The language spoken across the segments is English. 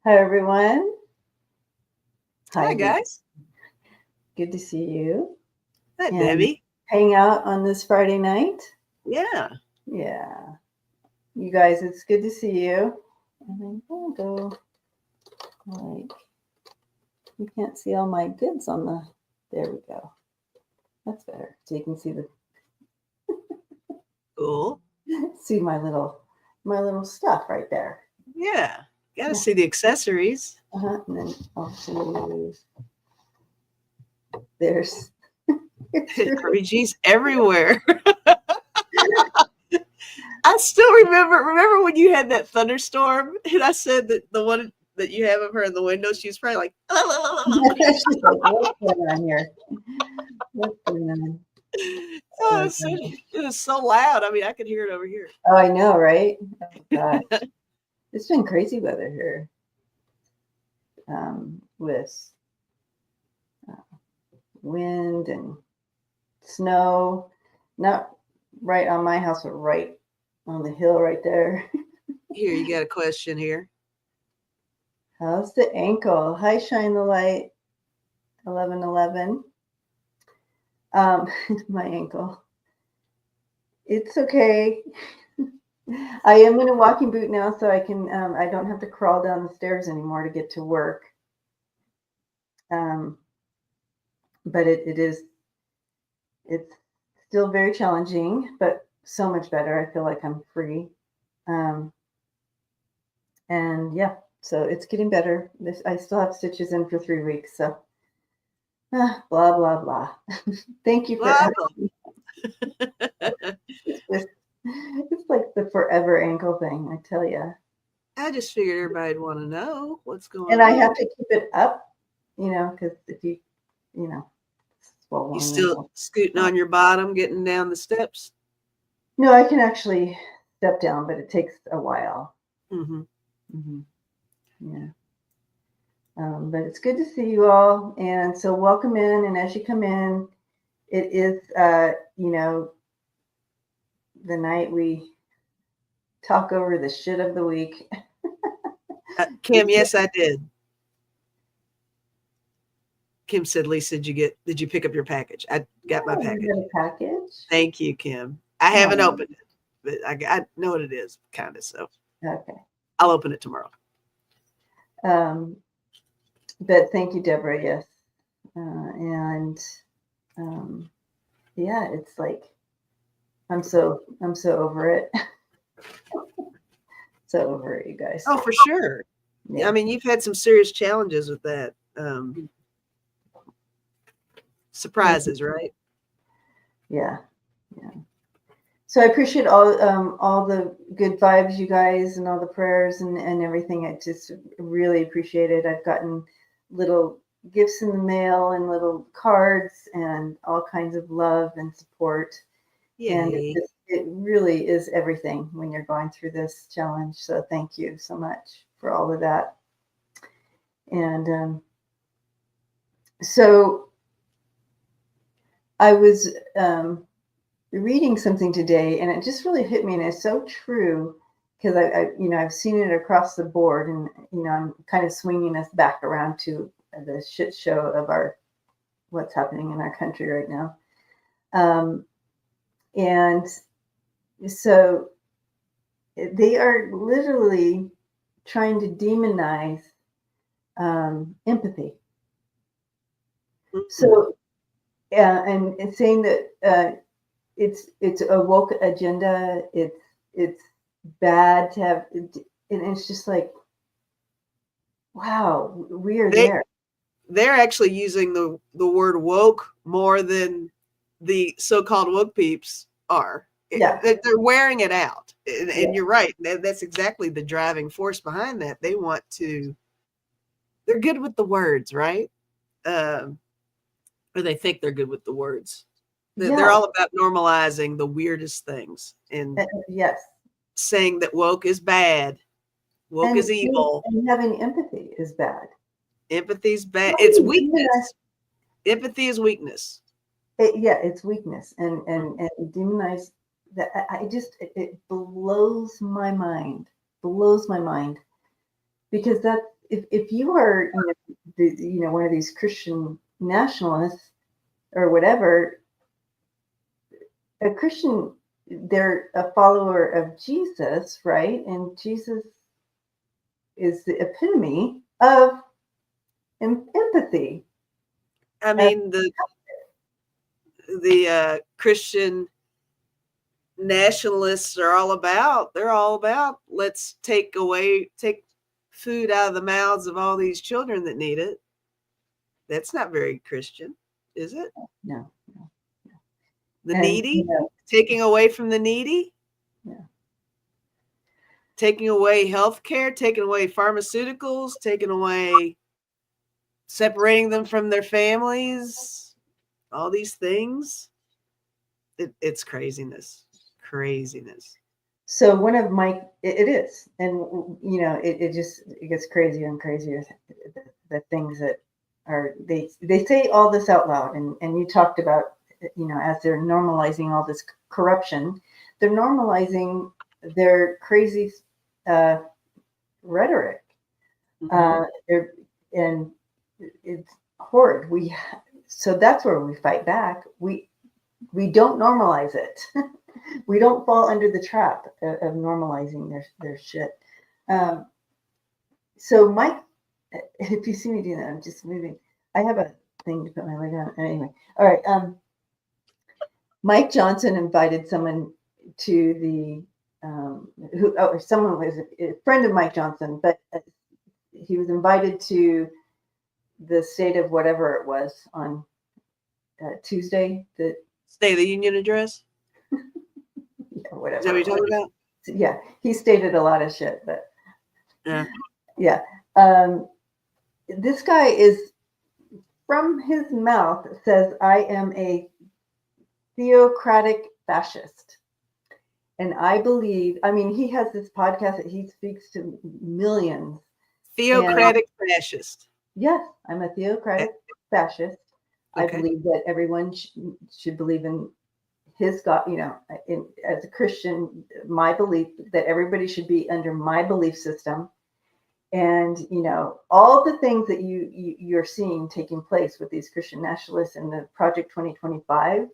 Hi, everyone. Hi, guys. Good to see you. Hi, And Debbie. hang out on this Friday night. Yeah. Yeah. You guys, it's good to see you. And then I'll go like, you can't see all my goods on the, there we go. That's better. So you can see Cool. see my little stuff right there. Yeah. Got to see the accessories. And then I'll choose. There's RPGs everywhere. I still remember when you had that thunderstorm, and I said that the one that you have of her in the window, she was probably like, she's like, what's going on here? What's going on? oh, it was so loud. I mean, I could hear it over here. Oh, I know, right? Oh, God. It's been crazy weather here with wind and snow. Not right on my house, but right on the hill right there. Here, you got a question here. How's the ankle? Hi, Shine the Light, 1111. My ankle. It's okay. I am in a walking boot now, so I can. I don't have to crawl down the stairs anymore to get to work. But it's still very challenging, but so much better. I feel like I'm free. And yeah, so it's getting better. I still have stitches in for 3 weeks. So blah, blah, blah. Thank you for asking. It's like the forever ankle thing, I tell you. I just figured everybody'd want to know what's going on. And I have to keep it up, because if you you still scooting on your bottom, getting down the steps? No, I can actually step down, but it takes a while. Mm-hmm. Mm-hmm. Yeah. But it's good to see you all. And so welcome in. And as you come in, it is, the night we talk over the shit of the week. Kim, yes, I did. Kim said, Lisa, did you pick up your package? I got my package. You got a package? Thank you, Kim. I haven't opened it, but I know what it is, kind of. So okay, I'll open it tomorrow. But thank you, Deborah. Yes, yeah, it's like I'm so over it. So over it, you guys. Oh, for sure. Yeah. I mean, you've had some serious challenges with that. Surprises, right? Yeah. So I appreciate all the good vibes, you guys, and all the prayers and everything. I just really appreciate it. I've gotten little gifts in the mail and little cards and all kinds of love and support. Yay. And it really is everything when you're going through this challenge. So thank you so much for all of that. And so I was reading something today, and it just really hit me, and it's so true because I've seen it across the board, and I'm kind of swinging us back around to the shit show of what's happening in our country right now, and so they are literally trying to demonize empathy. Mm-hmm. So and it's saying that it's a woke agenda. It's bad to have, and it's just like, wow, we are there. They're actually using the word woke more than the so-called woke peeps are. Yeah, they're wearing it out, and you're right. That's exactly the driving force behind that. They're good with the words, right? Or they think they're good with the words. They're all about normalizing the weirdest things and yes, saying that woke is bad, woke is evil, and having empathy is bad. Empathy's bad. It's weakness. Empathy is weakness. It's weakness, and demonize that. It blows my mind. Because if you are, one of these Christian nationalists or whatever, a Christian, they're a follower of Jesus, right? And Jesus is the epitome of empathy. I mean, the Christian nationalists are all about, let's take food out of the mouths of all these children that need it. That's not very Christian, is it? No. The needy, taking away from the needy, taking away health care, taking away pharmaceuticals, taking away, separating them from their families, all these things. It's craziness. So one of my, it is, and it gets crazier and crazier. The things that are, they say all this out loud, and you talked about, as they're normalizing all this corruption, they're normalizing their crazy rhetoric. And it's horrid. So that's where we fight back. We don't normalize it. We don't fall under the trap of normalizing their shit. So Mike, if you see me doing that, I'm just moving. I have a thing to put my leg on. Anyway, all right. Mike Johnson invited someone to the someone was a friend of Mike Johnson, but he was invited to the State of whatever it was on Tuesday. The State of the Union address. Yeah, whatever. Is that what you're talking about? Yeah, he stated a lot of shit, but yeah. This guy is, from his mouth, says, I am a theocratic fascist. And I believe, he has this podcast that he speaks to millions. Theocratic fascist. Yes, I'm a theocratic fascist. Okay. I believe that everyone should believe in his God, as a Christian, my belief that everybody should be under my belief system. And, all the things that you're seeing taking place with these Christian nationalists and the Project 2025,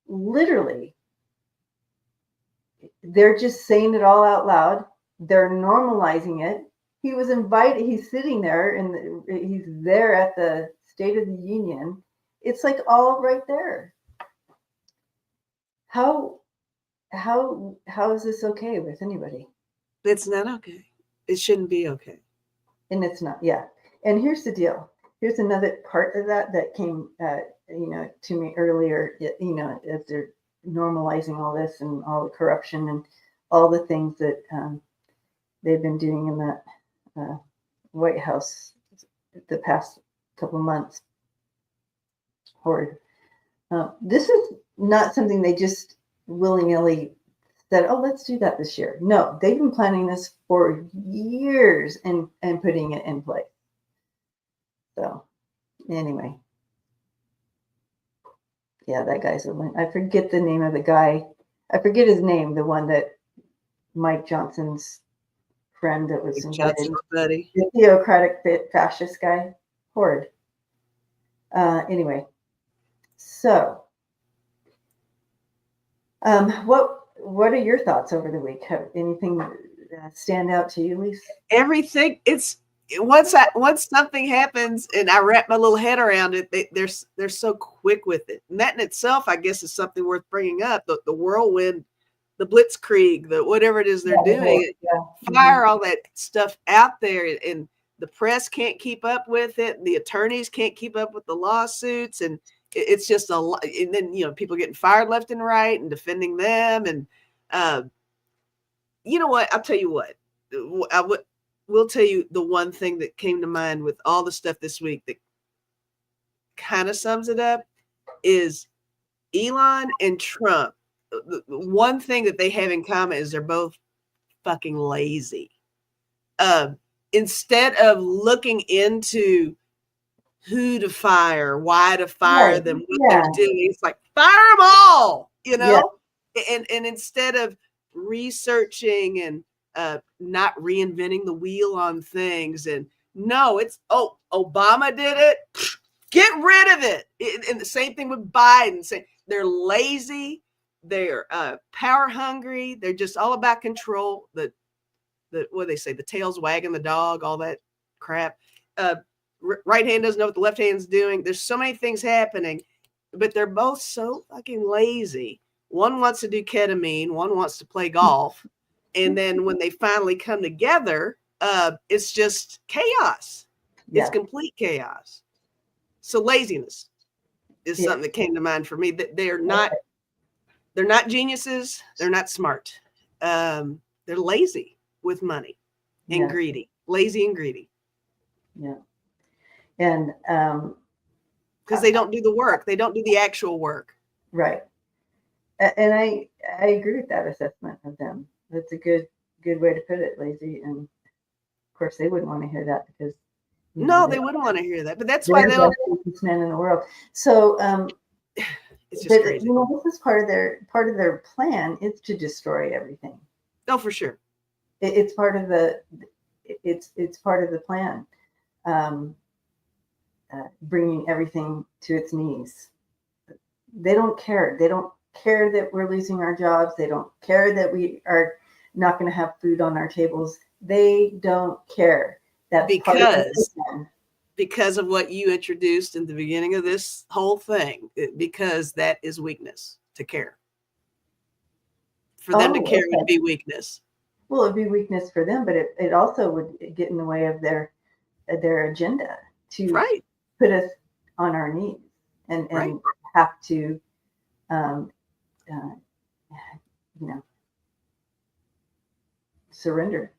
literally, they're just saying it all out loud. They're normalizing it. He was invited. He's sitting there and he's there at the State of the Union. It's like all right there. How is this okay with anybody? It's not okay. It shouldn't be okay. And it's not. Yeah. And here's the deal. Here's another part of that came, to me earlier. As they're normalizing all this and all the corruption and all the things that they've been doing in that White House the past couple of months. Horrid. This is not something they just willy-nilly said, oh, let's do that this year. No, they've been planning this for years and putting it in place. So anyway. Yeah, that guy's I forget the name of the guy. I forget his name, the one that Mike Johnson's friend that was invited. Buddy. The theocratic fascist guy. Horrid. Anyway. So what are your thoughts over the week? Have anything stand out to you, Lisa? Everything. It's once something happens and I wrap my little head around it, they're so quick with it. And that in itself, I guess, is something worth bringing up. The whirlwind, the blitzkrieg, the whatever it is they're doing, fire all that stuff out there, and the press can't keep up with it, and the attorneys can't keep up with the lawsuits, and it's just a lot. And then people getting fired left and right and defending them. And you know what? I'll tell you what. We'll tell you the one thing that came to mind with all the stuff this week that kind of sums it up is Elon and Trump. The one thing that they have in common is they're both fucking lazy. Instead of looking into who to fire, why to fire them, what they're doing, it's like, fire them all, and instead of researching and not reinventing the wheel on things and No, it's, oh, Obama did it. Get rid of it. And the same thing with Biden. They're lazy. They're power hungry. They're just all about control. What do they say? The tail's wagging the dog, all that crap. Right hand doesn't know what the left hand's doing. There's so many things happening, but they're both so fucking lazy. One wants to do ketamine. One wants to play golf. And then when they finally come together, it's just chaos. Yeah. It's complete chaos. So laziness is something that came to mind for me. That they're not geniuses. They're not smart. They're lazy with money and greedy. Lazy and greedy. Yeah. And because they don't do the work. They don't do the actual work. Right. And I agree with that assessment of them. That's a good way to put it, lazy. And of course, they wouldn't want to hear that because they wouldn't want to hear that. But that's why they don't. Men in the world. So it's just crazy. This is part of their plan is to destroy everything. Oh, for sure. It's part of the plan. Bringing everything to its knees. They don't care. They don't care that we're losing our jobs. They don't care that we are not going to have food on our tables. They don't care. That's because of what you introduced in the beginning of this whole thing, because that is weakness to care. For them to care would be weakness. Well, it'd be weakness for them, but it also would get in the way of their agenda to put us on our knees and have to, surrender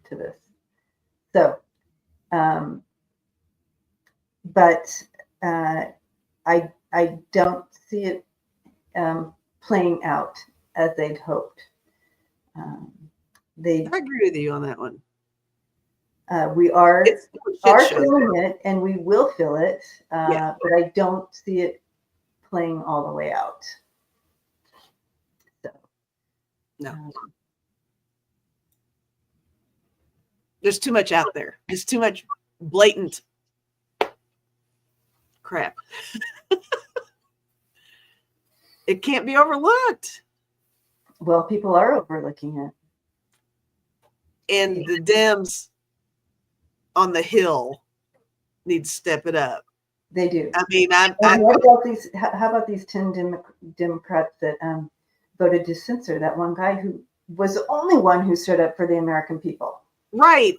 to this. So, but I don't see it playing out as they'd hoped. I agree with you on that one. We are feeling it, and we will feel it, but I don't see it playing all the way out. So, no. There's too much out there. There's too much blatant crap. It can't be overlooked. Well, people are overlooking it. And the Dems on the Hill need to step it up. They do. I mean, what about these? How about these 10 Democrats that voted to censor that one guy who was the only one who stood up for the American people? Right.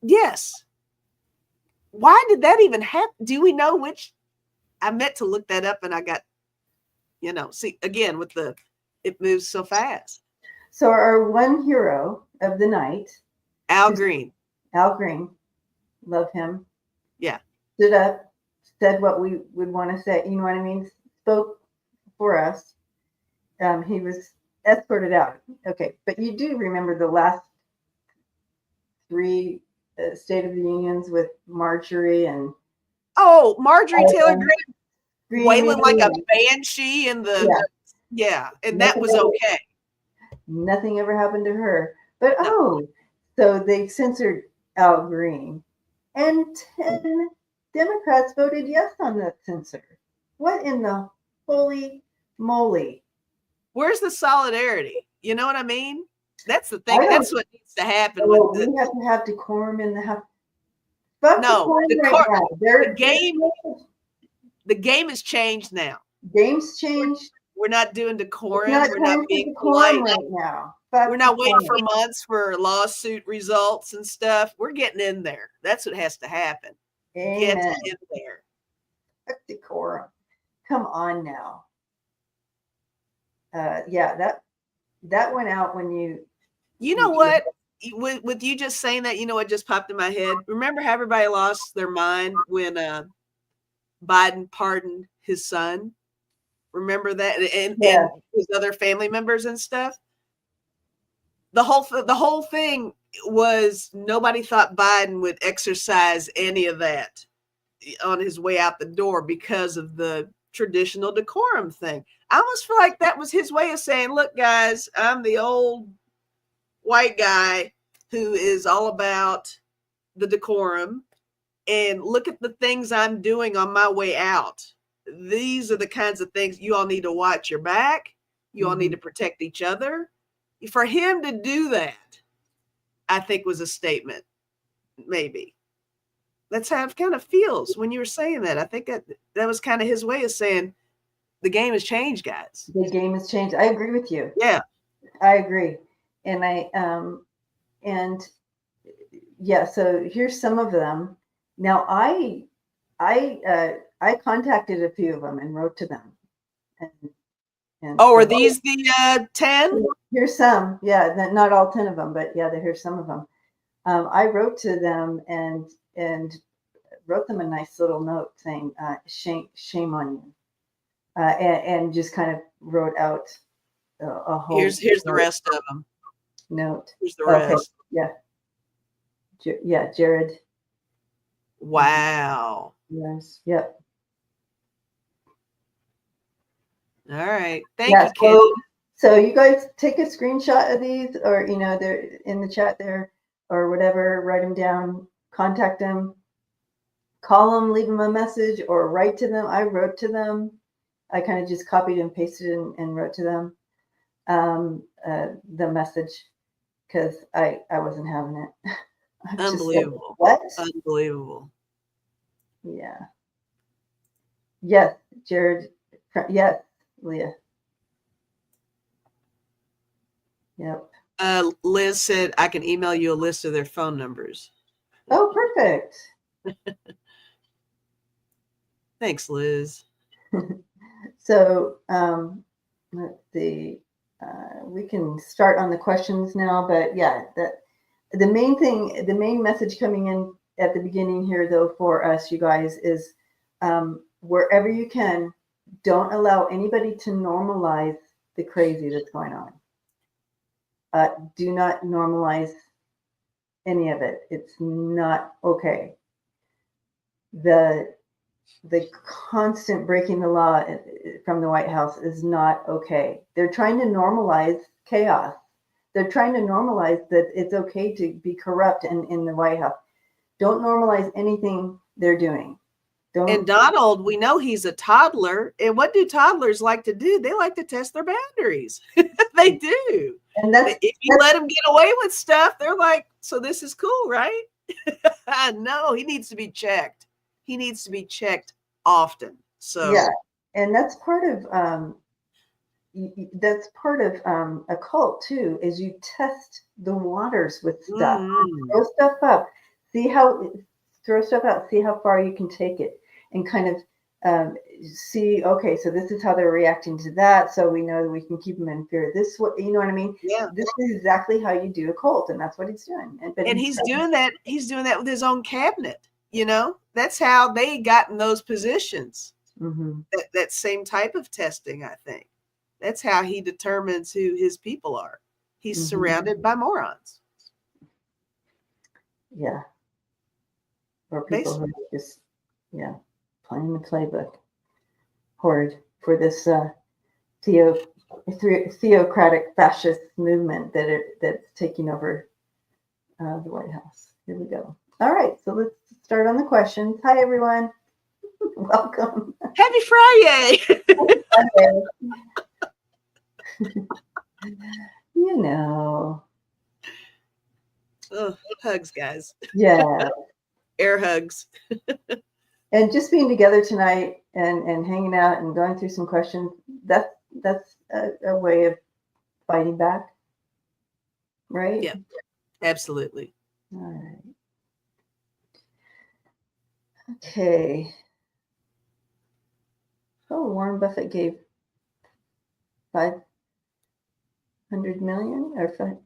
Yes. Why did that even happen? Do we know which? I meant to look that up, and I got, see, again, it moves so fast. So our one hero of the night, Al Green, love him. Yeah. Stood up, said what we would want to say. You know what I mean? Spoke for us. He was escorted out. Okay. But you do remember the last 3 State of the Unions with Marjorie and. Oh, Marjorie Taylor Greene wailing like a banshee in the. Yeah. And that was okay. Nothing ever happened to her. But so they censored Al Green. And 10 Democrats voted yes on that censor. What in the holy moly? Where's the solidarity? You know what I mean? That's the thing. That's what needs to happen. We have to have decorum in the house. The game has changed now. Game's changed. We're not doing decorum. We're not being polite right now. We're not waiting for months for lawsuit results and stuff. We're getting in there. That's what has to happen. Amen. Get in there. Decorum. Come on now. That went out when you. You know what? With you just saying that, you know what just popped in my head? Remember how everybody lost their mind when Biden pardoned his son? Remember that? And his other family members and stuff? The whole thing was nobody thought Biden would exercise any of that on his way out the door because of the traditional decorum thing. I almost feel like that was his way of saying, look, guys, I'm the old white guy who is all about the decorum, and look at the things I'm doing on my way out. These are the kinds of things you all need to watch your back. You all need to protect each other. For him to do that, I think was a statement, maybe. That's how it kind of feels when you were saying that. I think that was kind of his way of saying the game has changed, guys. The game has changed. I agree with you. Yeah. I agree. And so here's some of them. Now I contacted a few of them and wrote to them. And are these the 10? Here's some. Yeah, not all 10 of them, but yeah, here's some of them. I wrote to them and wrote them a nice little note saying, shame on you. And just kind of wrote out a whole. Here's the rest of them. Note. Here's the rest. Yeah. Yeah, Jared. Wow. Yes. Yep. All right. Thank you, Kim. So you guys take a screenshot of these, or they're in the chat there, or whatever. Write them down. Contact them. Call them. Leave them a message, or write to them. I wrote to them. I kind of just copied and pasted and wrote to them the message because I wasn't having it. Unbelievable. What? Unbelievable. Yeah. Yes, Jared. Yes, Leah. Yep. Liz said I can email you a list of their phone numbers. Oh, perfect. Thanks, Liz. So let's see. We can start on the questions now, but yeah, the main message coming in at the beginning here, though, for us, you guys, is wherever you can, don't allow anybody to normalize the crazy that's going on. Do not normalize any of it. It's not okay. The constant breaking the law from the White House is not okay. They're trying to normalize chaos. They're trying to normalize that it's okay to be corrupt in the White House. Don't normalize anything they're doing. And Donald, we know he's a toddler. And what do toddlers like to do? They like to test their boundaries. They do. And if you let them get away with stuff, they're like, so this is cool, right? No, he needs to be checked. He needs to be checked often. So yeah, and that's part of a cult too. Is you test the waters with stuff, throw stuff up, throw stuff out, see how far you can take it, and kind of see. Okay, so this is how they're reacting to that, so we know that we can keep them in fear. This, what you know what I mean? Yeah, this is exactly how you do a cult, and that's what he's doing. And he's doing that. He's doing that with his own cabinet. That's how they got in those positions. Mm-hmm. That same type of testing, I think. That's how he determines who his people are. He's surrounded by morons. Yeah. Or people who are just, playing the playbook. Horrid for this theocratic fascist movement that's taking over the White House. Here we go. All right, so let's start on the questions. Hi, everyone. Welcome. Happy Friday. Oh, hugs, guys. Yeah. Air hugs. And just being together tonight and hanging out and going through some questions, that's a way of fighting back. Right? Yeah, absolutely. All right. Okay. Oh, Warren Buffett gave 500 million or five.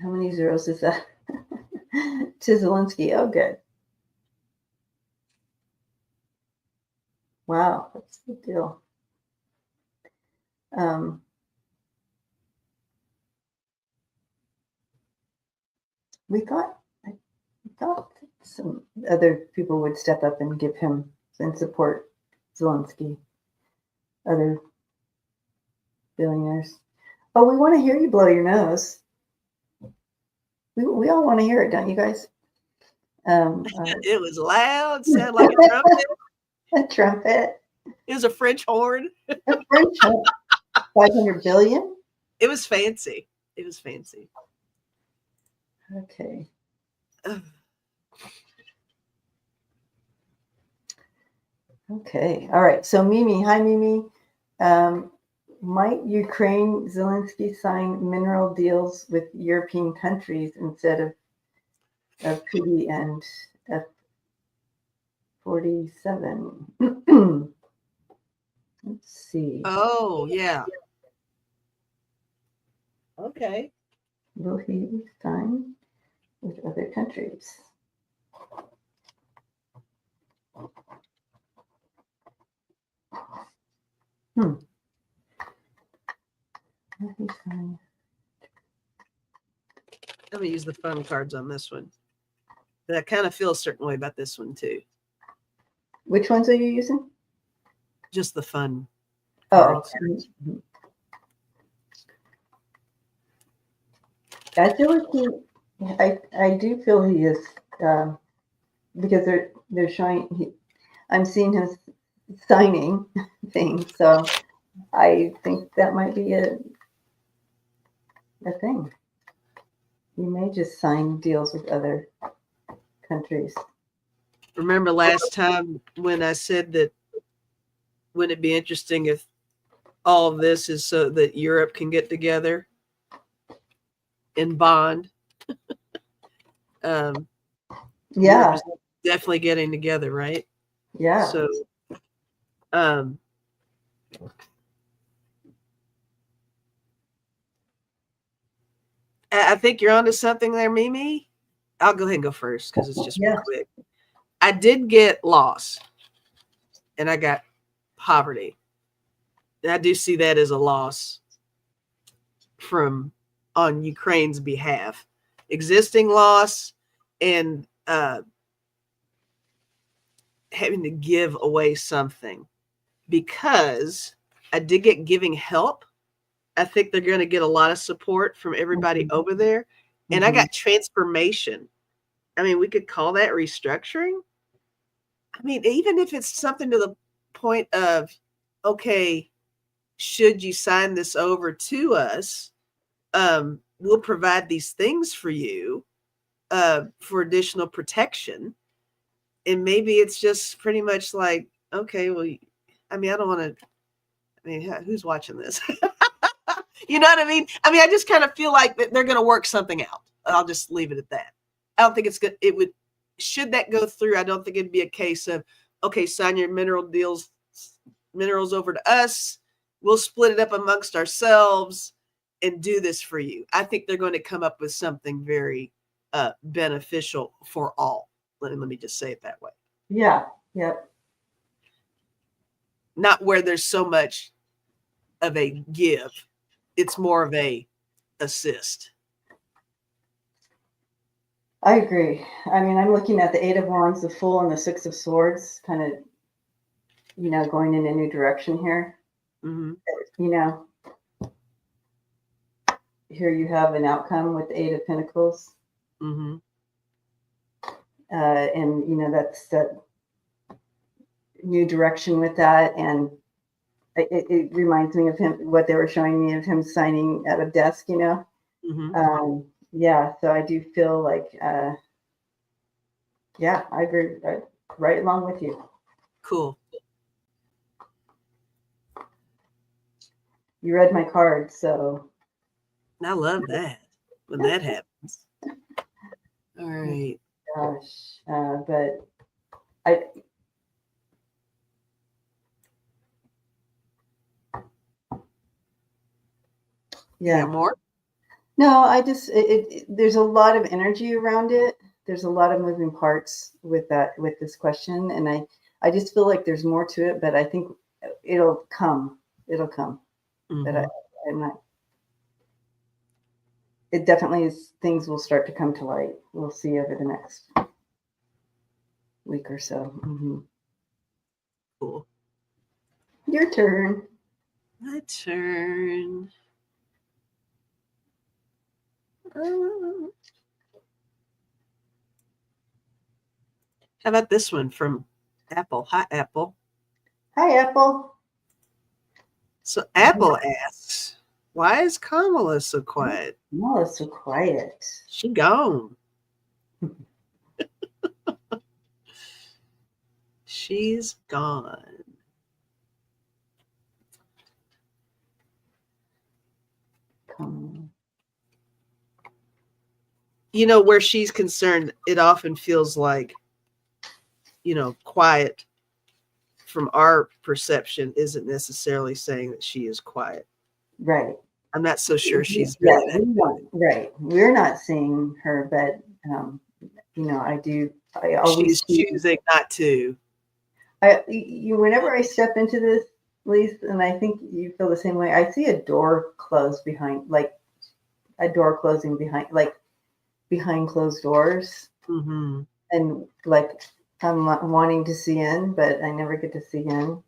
How many zeros is that? To Zelensky. Oh, good. Wow, that's a big deal. I thought some other people would step up and give him and support Zelensky. Other billionaires. Oh, we want to hear you blow your nose. We all want to hear it, don't you guys? It was loud, sounded like a trumpet. A trumpet. It was a French horn. A French horn. 500 billion? It was fancy. It was fancy. Okay. Okay. All right. So Mimi, hi Mimi. Might Ukraine Zelensky sign mineral deals with European countries instead of Putin and F-47? Let's see. Oh, yeah. Okay. Will he sign with other countries? Will he sign? Let me use the fun cards on this one. But I kind of feel a certain way about this one too. Which ones are you using? Just the fun Oh, cards. I feel like I do feel he is, because they're showing. I'm seeing him signing things, so I think that might be a thing. He may just sign deals with other countries. Remember last time when I said that wouldn't it be interesting if all of this is so that Europe can get together and bond? Yeah. Europe is definitely getting together, right? Yeah. So, I think you're onto something there, Mimi. I'll go ahead and go first because it's just real quick. I did get loss and I got poverty. And I do see that as a loss on Ukraine's behalf. Existing loss and having to give away something, because I did get giving help. I think they're going to get a lot of support from everybody over there. And I got transformation. I mean, we could call that restructuring. I mean, even if it's something to the point of, okay, should you sign this over to us? We'll provide these things for you for additional protection. And maybe it's just pretty much like, okay, well, I mean, I don't want to, I mean, who's watching this? You know what I mean? I mean, I just kind of feel like that they're going to work something out. I'll just leave it at that. I don't think it's good. It would, should that go through, I don't think it'd be a case of, okay, sign your minerals over to us. We'll split it up amongst ourselves and do this for you. I think they're going to come up with something very beneficial for all. Let me just say it that way. Yeah. Yep. Not where there's so much of a give. It's more of a assist. I agree. I mean, I'm looking at the Eight of Wands, the Fool, and the Six of Swords, kind of, going in a new direction here. Here you have an outcome with the Eight of Pentacles. And, that's that new direction with that. And it reminds me of him, what they were showing me of him signing at a desk, Yeah, so I do feel like, yeah, I agree. Right along with you. Cool. You read my card, so. I love that when that happens. All right. Gosh, but yeah. More? No, I just there's a lot of energy around it. There's a lot of moving parts with this question, and I just feel like there's more to it, but I think it'll come. But I'm not. It definitely is. Things will start to come to light. We'll see over the next week or so. Cool. Your turn. My turn. How about this one from Apple? Hi, Apple. Hi, Apple. So Apple asks, why is Kamala so quiet? Kamala's so quiet. She gone. She's gone. Kamala. You know, where she's concerned, it often feels like, you know, quiet from our perception isn't necessarily saying that she is quiet. Right. I'm not so sure she's really that. Right. We're not seeing her, but you know, I always She's choosing not to. Whenever I step into this, Lise, and I think you feel the same way, I see a door close behind, like a door closing behind, like behind closed doors. Mm-hmm. And like I'm wanting to see in, but I never get to see in.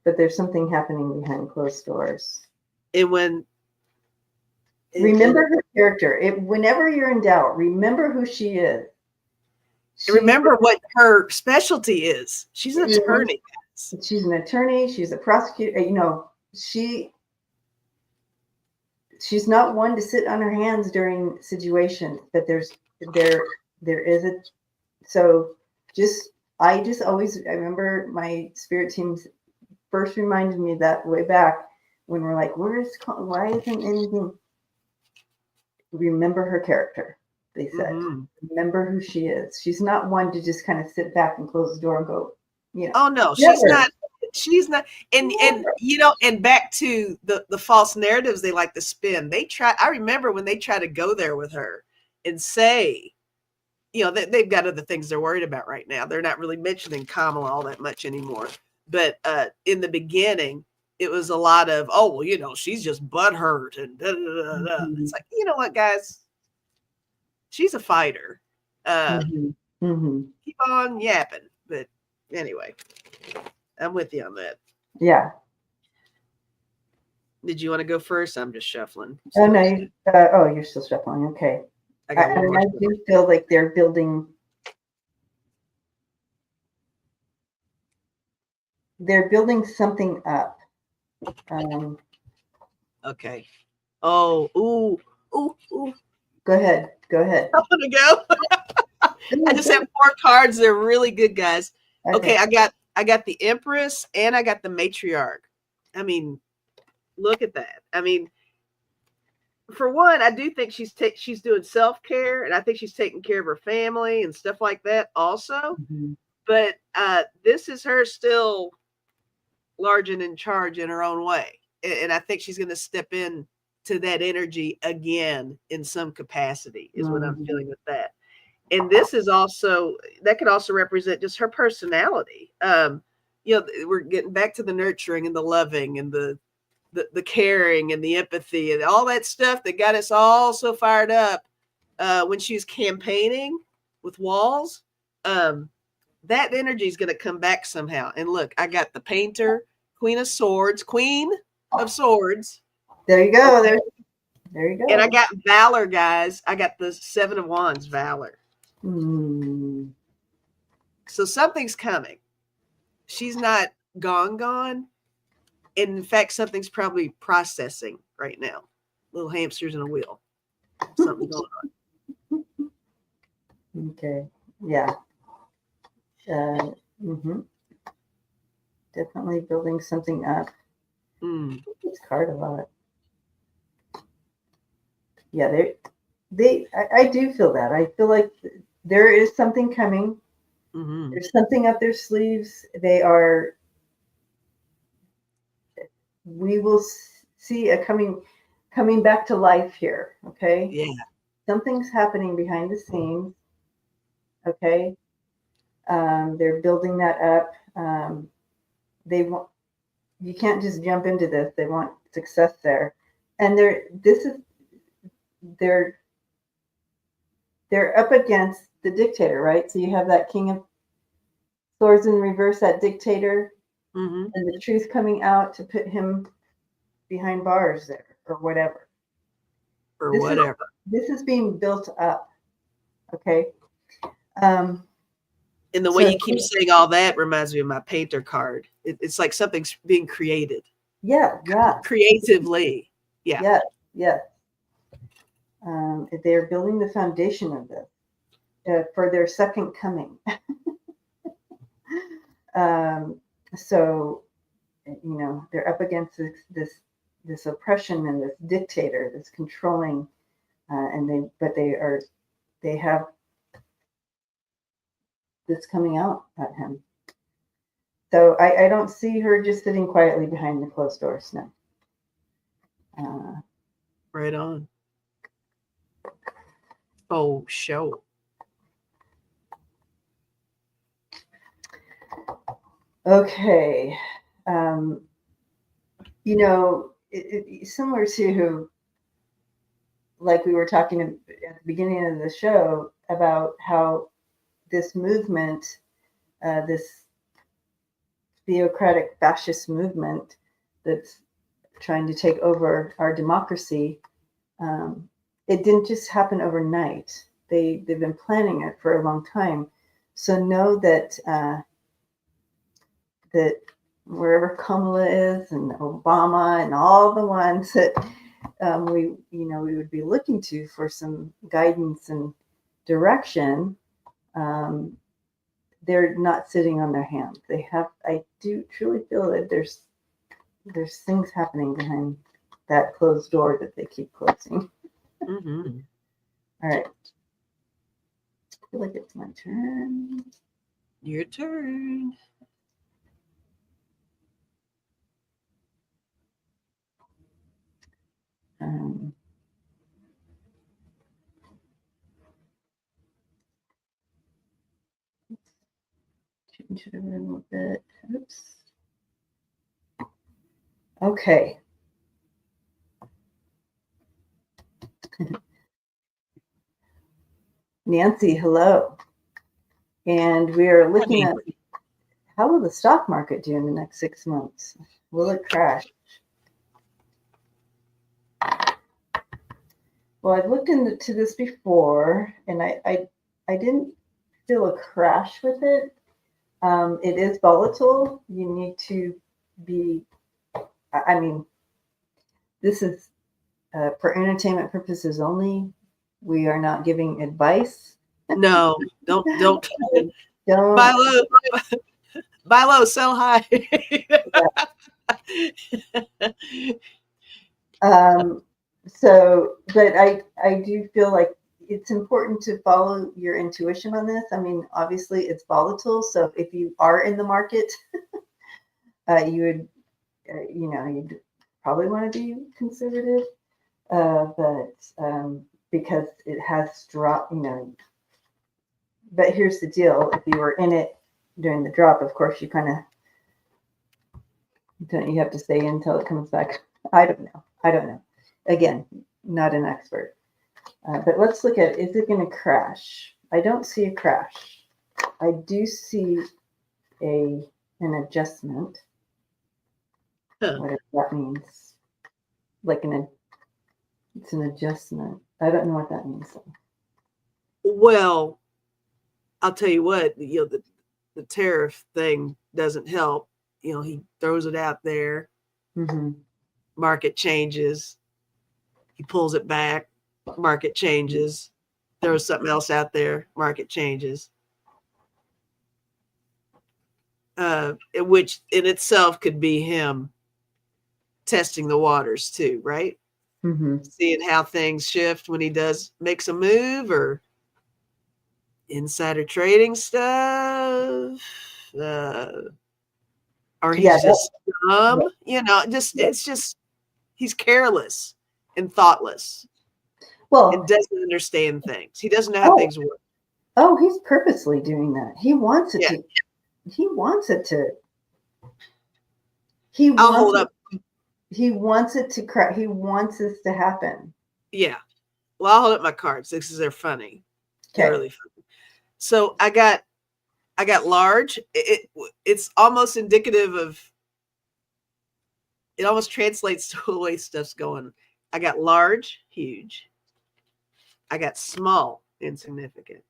But there's something happening behind closed doors. And when remember her character. Whenever you're in doubt, remember who she is. Remember what her specialty is. She's an attorney. She's an attorney. She's a prosecutor. You know, she's not one to sit on her hands during situations. But there is a. So I remember my spirit teams first reminded me that way back when we're like, why isn't anything? Remember her character. They said, remember who she is. She's not one to just kind of sit back and close the door and go, you know. Oh no, she's not. She's not. And you know, and back to the false narratives they like to spin. I remember when they try to go there with her and say, you know, they've got other things they're worried about right now. They're not really mentioning Kamala all that much anymore. But in the beginning, it was a lot of, oh, well, you know, she's just butthurt and da, da, da, da. It's like, you know what, guys? She's a fighter. Keep on yapping. But anyway, I'm with you on that. Yeah. Did you want to go first? I'm just shuffling. Oh, no. You're still shuffling. Okay. I do feel like they're building something up. Okay. Oh, ooh. Go ahead. I'm gonna go. I just have 4 cards. They're really good, guys. Okay, I got the Empress and I got the Matriarch. I mean, look at that. I mean, for one, I do think she's doing self-care, and I think she's taking care of her family and stuff like that also. But this is her still large and in charge in her own way. And I think she's going to step in to that energy again in some capacity is what I'm feeling with that. And this is also, that could also represent just her personality. You know, we're getting back to the nurturing and the loving and the caring and the empathy and all that stuff that got us all so fired up when she was campaigning with Walls. That energy is going to come back somehow. And look, I got the Painter, Queen of Swords. There you go. Okay. There you go. And I got Valor, guys. I got the 7 of Wands, Valor. So something's coming. She's not gone. And in fact, something's probably processing right now. Little hamsters in a wheel. Something going on. Okay. Yeah. Definitely building something up. This card a lot. Yeah, I do feel that. I feel like there is something coming. There's something up their sleeves. We will see a coming back to life here. Okay. Yeah. Something's happening behind the scenes. Okay. They're building that up. You can't just jump into this. They want success there. And they're up against the dictator, right? So you have that King of Swords in reverse, that dictator, and the truth coming out to put him behind bars there or whatever. This is being built up. Okay. And the way you keep saying all that reminds me of my painter card. It's like something's being created. Yeah. Creatively. Yeah. Yeah. They're building the foundation of this for their second coming. So, they're up against this oppression and this dictator, this controlling, they have this coming out at him. So I don't see her just sitting quietly behind the closed doors. No. Right on. Oh, show. Okay. Similar to like we were talking at the beginning of the show about how this movement, this theocratic fascist movement that's trying to take over our democracy, it didn't just happen overnight. They've been planning it for a long time. So know that that wherever Kamala is and Obama and all the ones that we would be looking to for some guidance and direction, they're not sitting on their hands. I do truly feel that there's things happening behind that closed door that they keep closing. Mm-hmm. All right. I feel like it's my turn. Your turn. Change it a little bit. Oops. Okay. Nancy, hello. And we are looking at how will the stock market do in the next 6 months? Will it crash? Well, I've looked into this before, and I didn't feel a crash with it. It is volatile. You need to be, I mean, this is for entertainment purposes only. We are not giving advice. No, don't Don't buy low. Buy low, sell high. But I do feel like it's important to follow your intuition on this. I mean, obviously it's volatile. So if you are in the market, you would, you'd probably want to be conservative, but because it has dropped, but here's the deal. If you were in it during the drop, of course, you kind of, you have to stay in until it comes back. I don't know. Again, not an expert. But let's look at, is it going to crash? I don't see a crash. I do see an adjustment. Whatever that means. It's an adjustment. I don't know what that means. Well, I'll tell you what, the tariff thing doesn't help. He throws it out there. Mm-hmm. Market changes. He pulls it back. Market changes. Throws something else out there. Market changes. Which in itself could be him testing the waters too, right? Mm-hmm. Seeing how things shift when he does makes a move, or insider trading stuff, or he's just dumb. It's just he's careless and thoughtless. Well, and doesn't understand things. He doesn't know how things work. Oh, he's purposely doing that. He wants it to. He wants it to. I'll hold up. He wants it to crack. He wants this to happen. Yeah. Well, I'll hold up my cards because they're funny. Okay. They're really funny. So I got large. It's almost indicative of. It almost translates to the way stuff's going. I got large, huge. I got small, insignificant.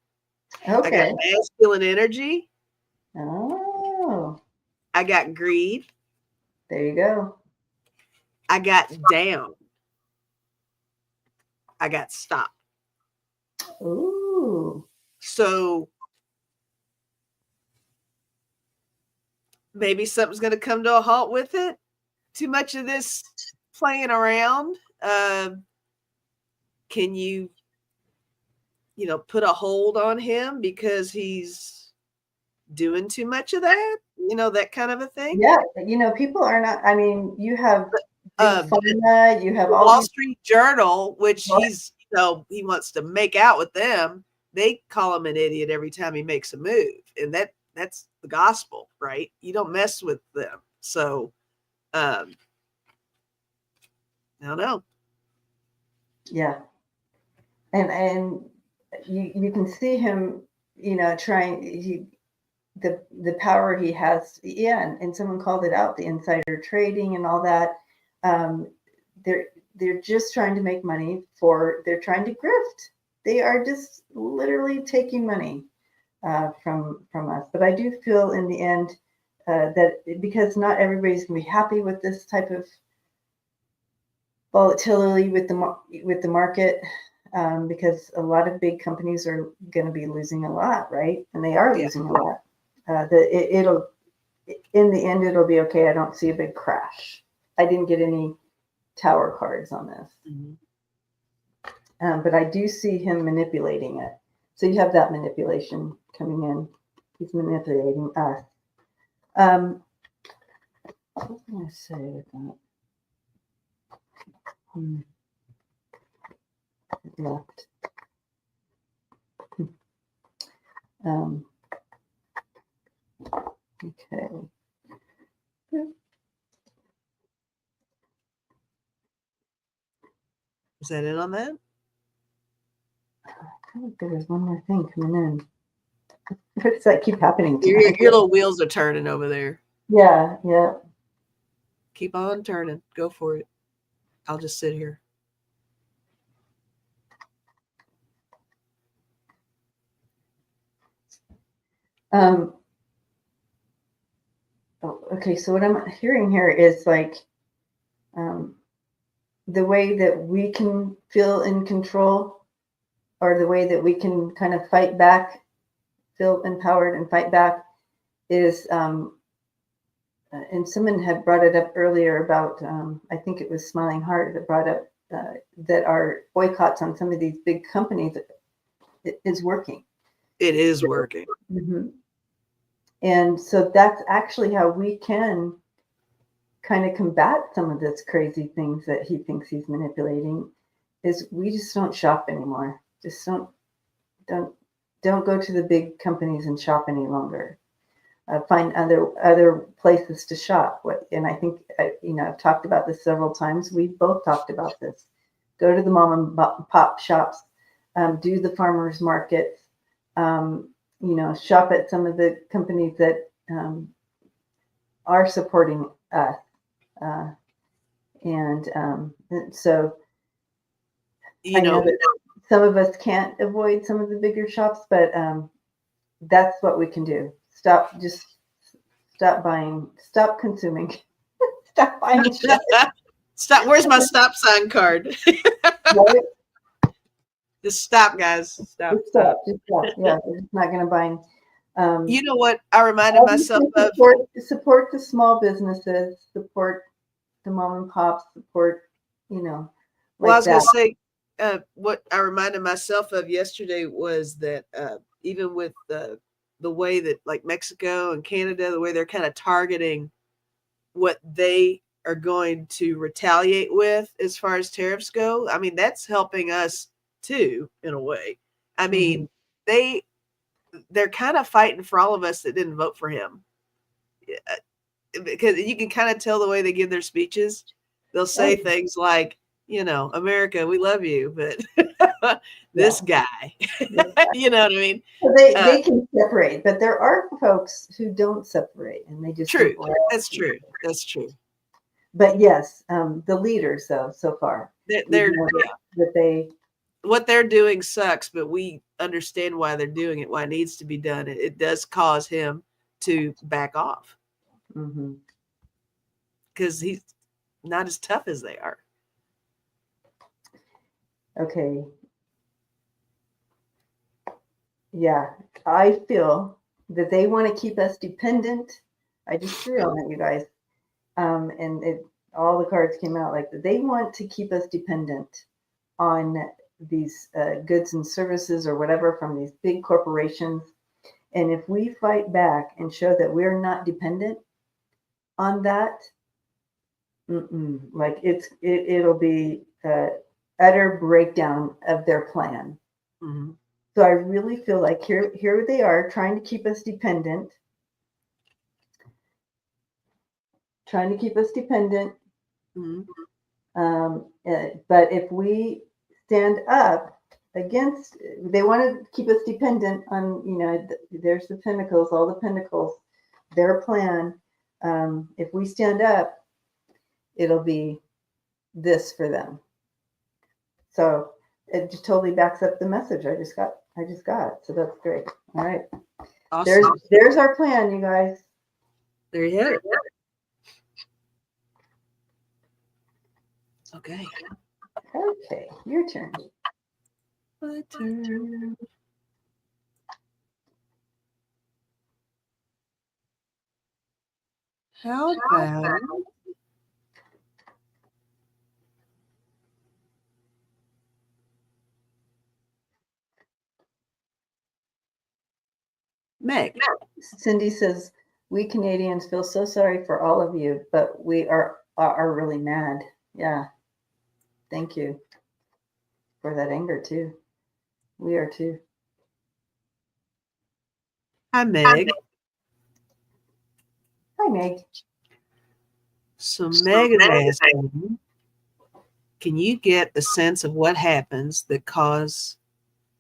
Okay. I got masculine energy. Oh, I got greed. there you go. I got down. I got stop. Ooh. So maybe something's going to come to a halt with it. Too much of this playing around. Can you put a hold on him because he's doing too much of that? That kind of a thing. Yeah, people are not. I mean, you have big pharma, you have the all Wall these. Street Journal, which he wants to make out with them. They call him an idiot every time he makes a move, and that's the gospel, right? You don't mess with them. So, I don't know. Yeah, and you can see him, trying the power he has. Yeah, and someone called it out, the insider trading and all that. They're just trying to make money they're trying to grift. They are just literally taking money from us. But I do feel in the end that because not everybody's going to be happy with this type of volatility with the market, because a lot of big companies are going to be losing a lot, right? And they are losing a lot. It'll in the end it'll be okay. I don't see a big crash. I didn't get any tower cards on this. Mm-hmm. But I do see him manipulating it. So you have that manipulation coming in. He's manipulating us. What was I going to say with that? Left. Okay. Is that it on that? I feel like there was one more thing coming in. What does that keep happening to Your little wheels are turning over there. Yeah. Keep on turning. Go for it. I'll just sit here. Okay, so what I'm hearing here is like the way that we can feel in control, or the way that we can kind of fight back, feel empowered and fight back, is and someone had brought it up earlier about I think it was Smiling Heart that brought up that our boycotts on some of these big companies is working. It is working. Mm-hmm. And so that's actually how we can kind of combat some of this crazy things that he thinks he's manipulating, is we just don't shop anymore. Just don't go to the big companies and shop any longer. Find other places to shop. And I think I've talked about this several times. We've both talked about this. Go to the mom and pop shops, do the farmers markets, shop at some of the companies that are supporting us. And so I know that some of us can't avoid some of the bigger shops, but that's what we can do. Stop buying, stop consuming, stop buying shit. Stop. Where's my stop sign card? Right? Just stop, guys. Stop. Just stop. Yeah, we're just not going to buy. You know what I reminded myself of? Support the small businesses, support the mom and pops, support, well, I was going to say, what I reminded myself of yesterday was that even with the way that like Mexico and Canada, the way they're kind of targeting what they are going to retaliate with as far as tariffs go, I mean, that's helping us too, in a way. I mean, they're kind of fighting for all of us that didn't vote for him. Because you can kind of tell the way they give their speeches. They'll say things like, America, we love you, but this guy, you know what I mean? So they can separate, but there are folks who don't separate, and they just true. That's true. That's true. But yes, the leaders, though, so far, what they're doing sucks, but we understand why they're doing it, why it needs to be done. It does cause him to back off Mm-hmm. because he's not as tough as they are. Okay. Yeah, I feel that they want to keep us dependent. I just threw on it, you guys. And all the cards came out like that. They want to keep us dependent on these goods and services or whatever from these big corporations. And if we fight back and show that we're not dependent on that, like it'll be utter breakdown of their plan. Mm-hmm. So I really feel like here they are trying to keep us dependent, Mm-hmm. But if we stand up against, they want to keep us dependent on, there's the Pentacles, all the Pentacles, their plan. If we stand up, it'll be this for them. So it just totally backs up the message I just got. So that's great. All right. Awesome. There's our plan, you guys. There you have it. Okay. Okay, your turn. My turn. How about Meg? Cindy says, we Canadians feel so sorry for all of you, but we are really mad. Yeah. Thank you for that anger too. We are too. Hi, Meg. Hi, Meg. So Meg is asking, can you get a sense of what happens that cause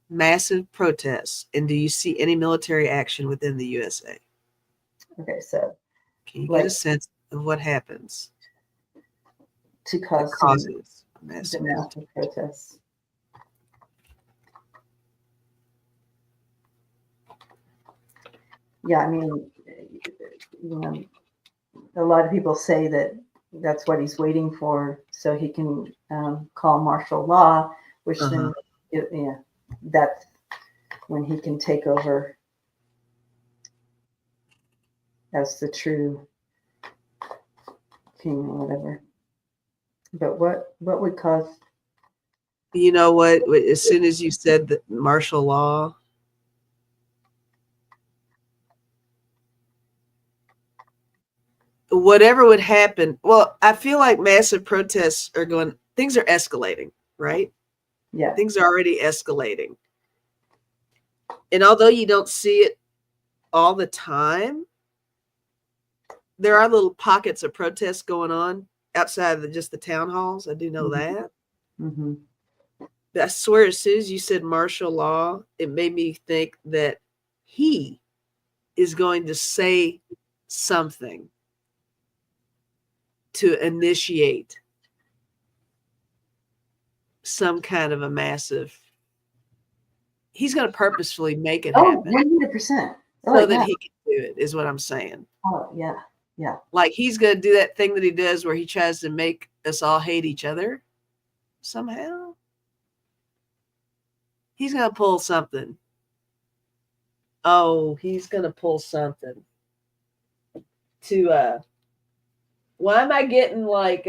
massive protests? And do you see any military action within the USA? Okay, so can you get a sense of what happens to cause that causes massive protests? Yeah, I mean, a lot of people say that that's what he's waiting for, so he can call martial law, which then, that's when he can take over as the true king or whatever. But what would cause? You know what? As soon as you said that martial law, whatever would happen. Well, I feel like massive protests things are escalating, right? Yeah. Things are already escalating. And although you don't see it all the time, there are little pockets of protests going on outside of just the town halls. I do know that. Mm-hmm. I swear, as soon as you said martial law, it made me think that he is going to say something to initiate some kind of a massive. He's going to purposefully make it happen. 100%. So that he can do it, is what I'm saying. Oh, yeah. Yeah. Like he's going to do that thing that he does where he tries to make us all hate each other somehow. He's going to pull something. Oh, he's going to pull something to, why am I getting like,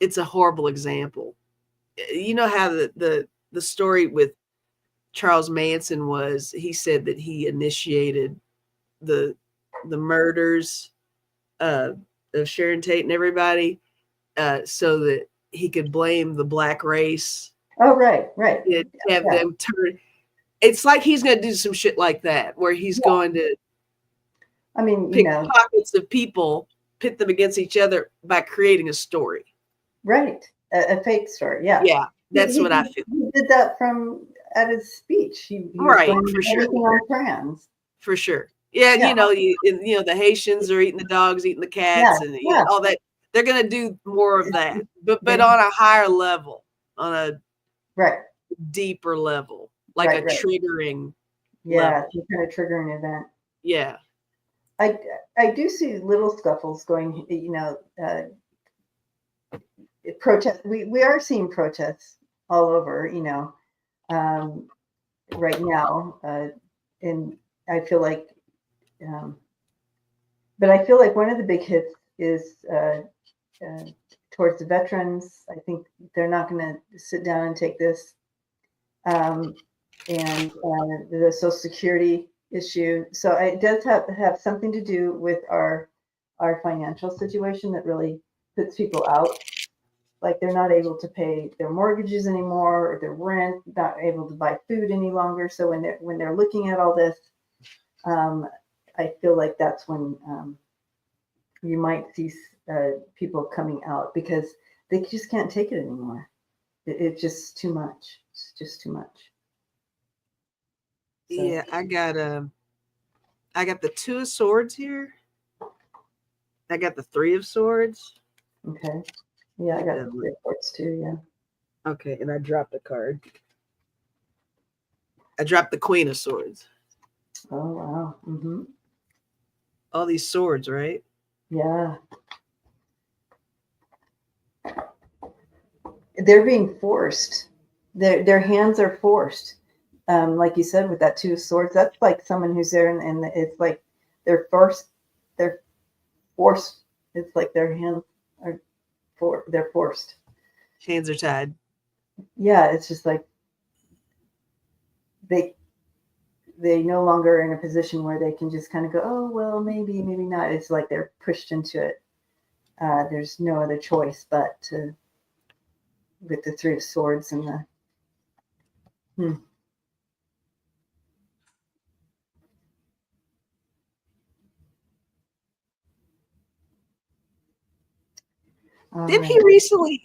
it's a horrible example. You know how the story with Charles Manson was, he said that he initiated the murders of Sharon Tate and everybody, so that he could blame the black race. Oh, right. Have them turn. It's like he's going to do some shit like that, where he's going to, I mean, pick pockets of people, pit them against each other by creating a story. Right. A fake story. Yeah. Yeah. That's what I feel. He did that at his speech. He right. Was for sure. On trans. For sure. Yeah. You know, the Haitians are eating the dogs, eating the cats, and all that. They're going to do more of that, but on a higher level, on a deeper level, like a triggering. Yeah, some kind of triggering event. Yeah. I do see little scuffles going, protest. We are seeing protests all over, right now. And I feel like, but I feel like one of the big hits is towards the veterans. I think they're not going to sit down and take this. And the Social Security issue. So it does have something to do with our financial situation that really puts people out. Like they're not able to pay their mortgages anymore, or their rent, not able to buy food any longer. So when they're looking at all this, I feel like that's when you might see people coming out because they just can't take it anymore. It's just too much. It's just too much. So. Yeah, I got the 2 of Swords here. I got the 3 of Swords. Okay. Yeah, I got the 3 of Swords too. Yeah. Okay, and I dropped a card. I dropped the Queen of Swords. Oh wow. Mm-hmm. All these swords, right? Yeah. They're being forced. Their hands are forced. Like you said, with that 2 of Swords, that's like someone who's there, and it's like they're forced. They're forced. It's like their hands are they're forced. Hands are tied. Yeah, it's just like they no longer are in a position where they can just kind of go, oh well, maybe not. It's like they're pushed into it. There's no other choice but to, with the 3 of Swords and the. Didn't he recently?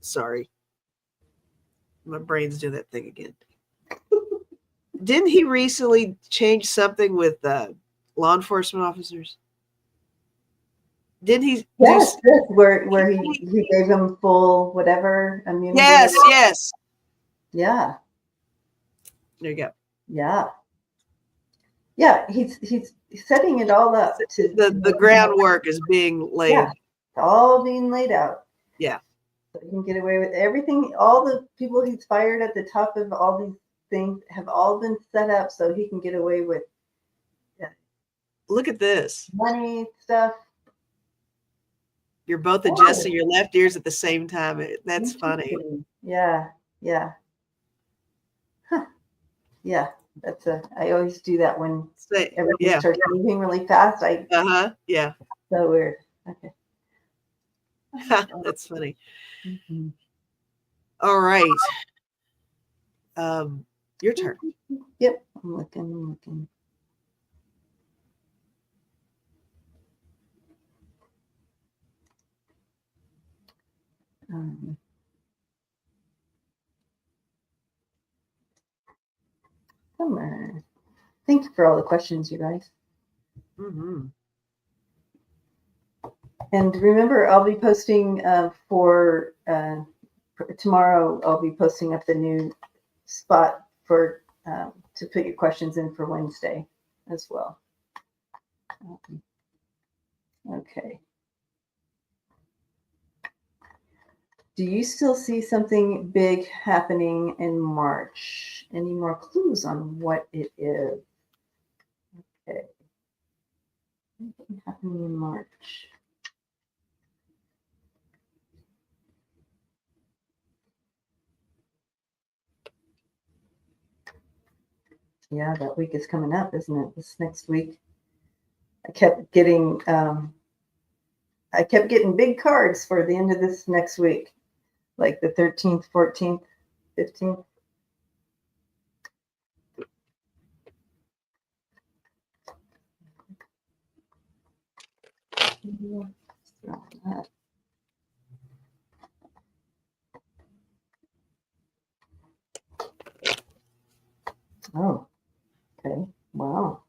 Sorry, my brain's doing that thing again. Didn't he recently change something with law enforcement officers? Didn't he? Yes, where he gave them full whatever immunity. Yes. Yeah. There you go. Yeah. Yeah, he's setting it all up to the groundwork is being laid. Yeah, it's all being laid out. Yeah. So he can get away with everything. All the people he's fired at the top of all these things have all been set up so he can get away with. Look at this. Money stuff. You're both adjusting your left ears at the same time. That's funny. Yeah. Huh. Yeah. I always do that when everything starts moving really fast. Yeah. So weird. Okay. That's funny. Mm-hmm. All right. Your turn. Yep. I'm looking. Summer. Thank you for all the questions, you guys. Mm-hmm. And remember, I'll be posting for tomorrow. I'll be posting up the new spot for to put your questions in for Wednesday as well. Okay. Do you still see something big happening in March? Any more clues on what it is? Okay. Anything happening in March? Yeah, that week is coming up, isn't it? This next week. I kept getting big cards for the end of this next week, like the 13th, 14th, 15th. Oh, okay. Wow.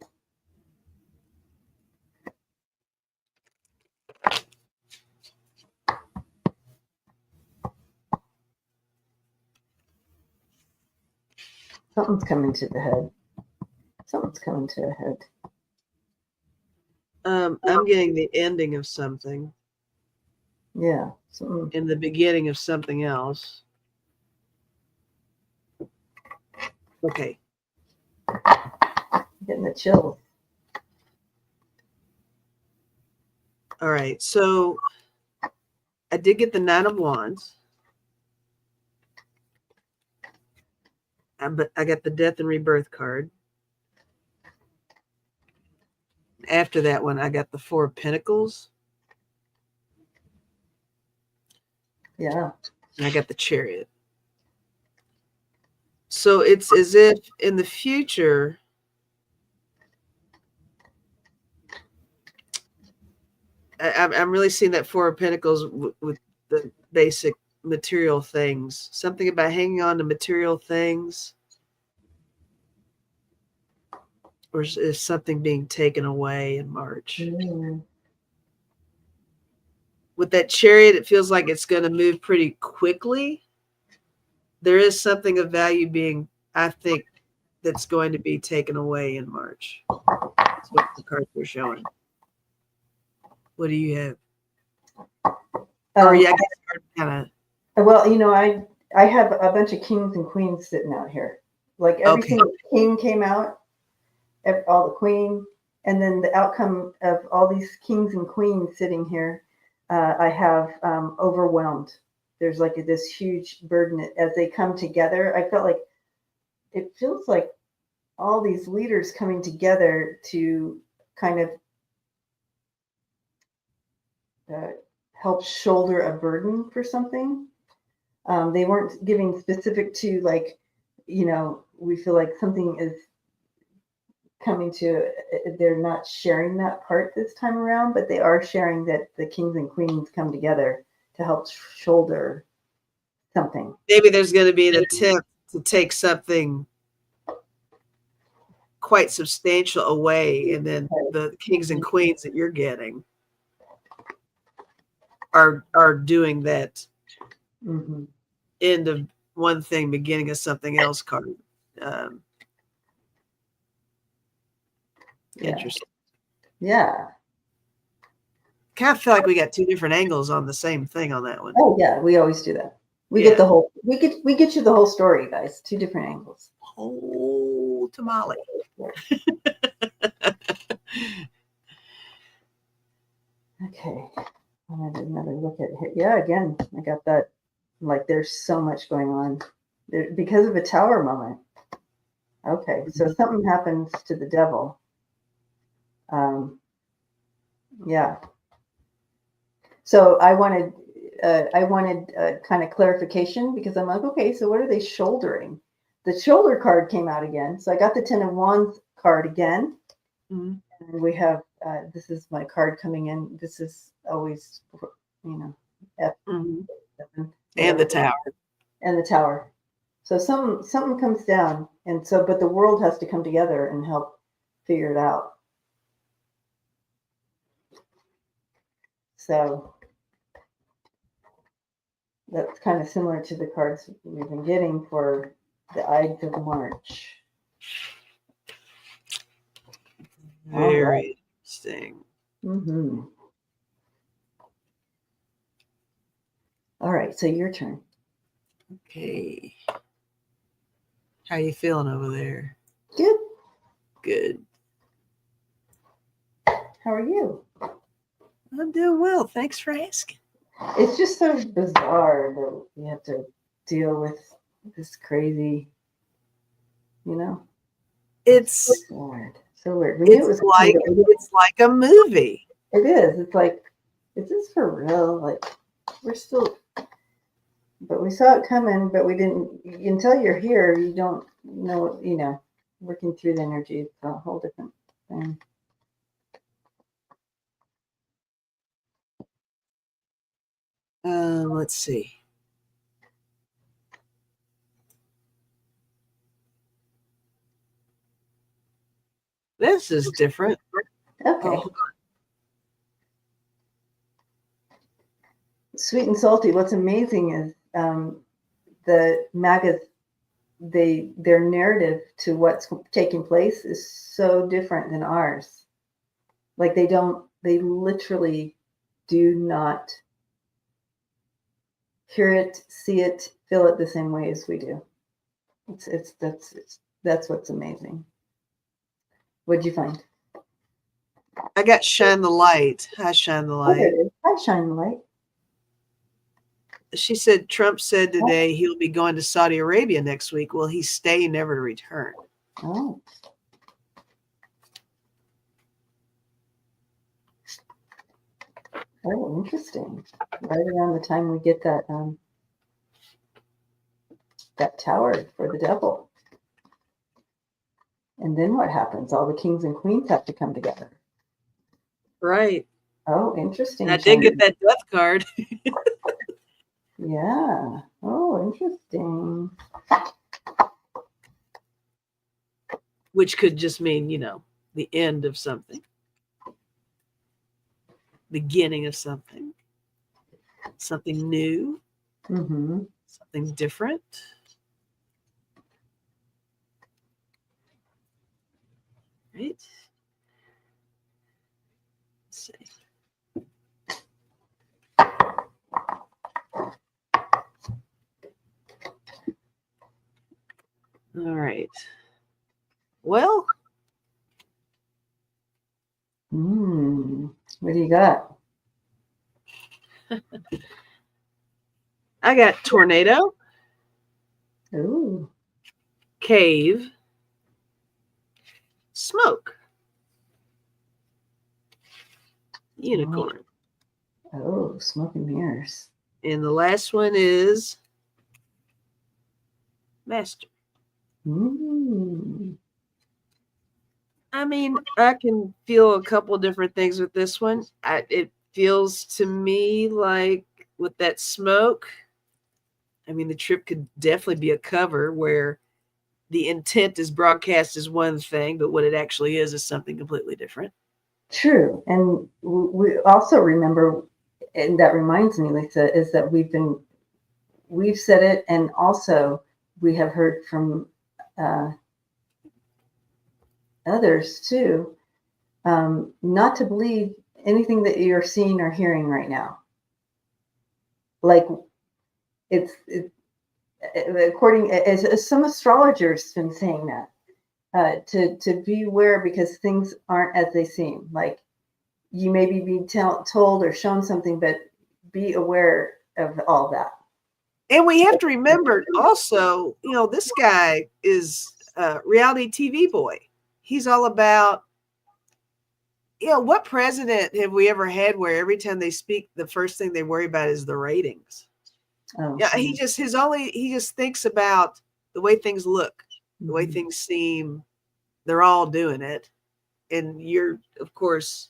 Something's coming to the head. Something's world's coming to a head. I'm getting the ending of something. Yeah. In the beginning of something else. Okay. Getting the chills. All right. So I did get the Nine of Wands. But I got the Death and Rebirth card. After that one, I got the Four of Pentacles. Yeah. And I got the Chariot. So it's as if in the future, I'm really seeing that Four of Pentacles with the basic material things. Something about hanging on to material things. Or is something being taken away in March? Mm. With that Chariot, it feels like it's going to move pretty quickly. There is something of value being, I think, that's going to be taken away in March. That's what the cards are showing. What do you have? Or yeah, I guess kind of. Well, you know, I have a bunch of kings and queens sitting out here. Like every single king came out, all the queen, and then the outcome of all these kings and queens sitting here, I have overwhelmed. There's like this huge burden as they come together. I felt like it feels like all these leaders coming together to kind of help shoulder a burden for something. They weren't giving specific to like, you know, we feel like something is coming to, they're not sharing that part this time around, but they are sharing that the kings and queens come together to help shoulder something. Maybe there's going to be an attempt to take something quite substantial away, and then the kings and queens that you're getting are doing that end of one thing, beginning of something else card. Interesting. Yeah. Kind of feel like we got two different angles on the same thing on that one. Oh yeah, we always do that. We get the whole. We get you the whole story, guys. Two different angles. Oh, tamale. Okay. I had another look at it. Yeah, again, I got that. Like, there's so much going on there, because of a tower moment. Okay, so something happens to the devil. Yeah. So I wanted kind of clarification, because I'm like, okay, so what are they shouldering? The shoulder card came out again, so I got the Ten of Wands card again. And we have this is my card coming in. This is always, you know, and the tower. And the tower. So something comes down, and so but the world has to come together and help figure it out. So that's kind of similar to the cards we've been getting for the Ides of March. Very interesting. All right, so your turn. Okay. How you feeling over there? Good. Good. How are you? I'm doing well. Thanks for asking. It's just so bizarre that you have to deal with this crazy, you know? It's so weird. It's like a movie. It is. It's like, is this for real? Like, we're still, but we saw it coming, but we didn't, until you're here, you don't know, you know, working through the energy. It's a whole different thing. Let's see. This is different. Okay. Oh. Sweet and salty. What's amazing is the MAGA their narrative to what's taking place is so different than ours. Like they literally do not hear it, see it, feel it the same way as we do. That's what's amazing. What'd you find? I got Shine the Light. Hi, Shine the Light. Hi, Shine the Light. She said Trump said today he'll be going to Saudi Arabia next week. Will he stay, never to return? Oh. Oh, interesting. Right around the time we get that that tower for the devil. And then what happens? All the kings and queens have to come together. Right. Oh, interesting. I did get that death card. Yeah. Oh, interesting. Which could just mean, the end of something. Beginning of something. Something new. Mm-hmm. Something different. Right. Let's see. All right. Well. What do you got? I got tornado. Ooh. Cave. Smoke. Unicorn. Oh, smoke and mirrors. And the last one is master. I mean, I can feel a couple different things with this one. It feels to me like with that smoke, I mean, the trip could definitely be a cover where the intent is broadcast as one thing, but what it actually is something completely different. True. And we also remember, and that reminds me, Lisa, is that we've said it, and also we have heard from others too, not to believe anything that you're seeing or hearing right now. Like it's according as some astrologers been saying that to be aware because things aren't as they seem. Like you may be being told or shown something, but be aware of all that. And we have to remember also, this guy is a reality TV boy. He's all about, what president have we ever had where every time they speak, the first thing they worry about is the ratings? Oh, yeah, he just thinks about the way things look, the way things seem. They're all doing it. And you're, of course,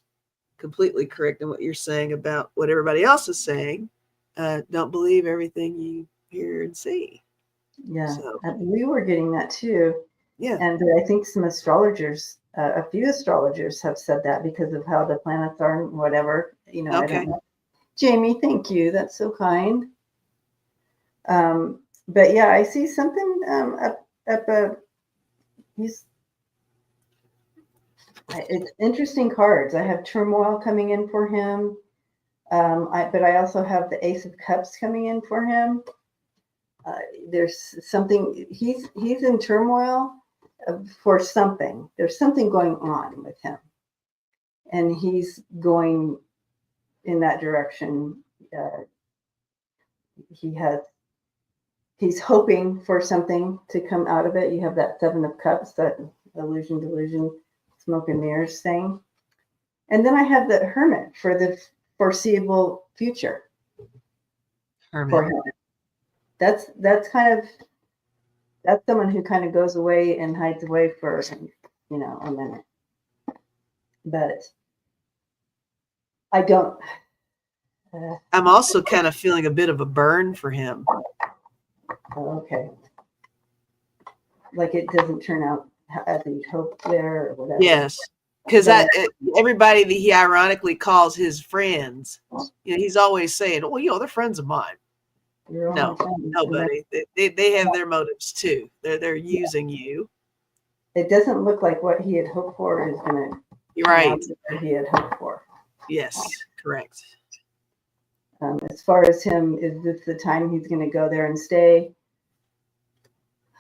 completely correct in what you're saying about what everybody else is saying. Don't believe everything you hear and see. Yeah, so, we were getting that too. Yeah. And I think some astrologers, a few astrologers have said that because of how the planets are and whatever, Okay. I don't know. Jamie, thank you. That's so kind. But yeah, I see something it's interesting cards. I have turmoil coming in for him. But I also have the Ace of Cups coming in for him. There's something, he's in turmoil for something. There's something going on with him. And he's going in that direction. He's hoping for something to come out of it. You have that Seven of Cups, that illusion, delusion, smoke and mirrors thing. And then I have the Hermit for the foreseeable future. Hermit. For him. That's someone who kind of goes away and hides away for, a minute. But I don't. I'm also kind of feeling a bit of a burn for him. Okay. Like it doesn't turn out as you'd hoped there or whatever. Yes. Because everybody that he ironically calls his friends, he's always saying, "Oh, they're friends of mine." You're all No, my friends. nobody. They have their motives too. They're using you. It doesn't look like what he had hoped for is going to You're come right. out what he had hoped for. Yes, correct. As far as him, is this the time he's going to go there and stay?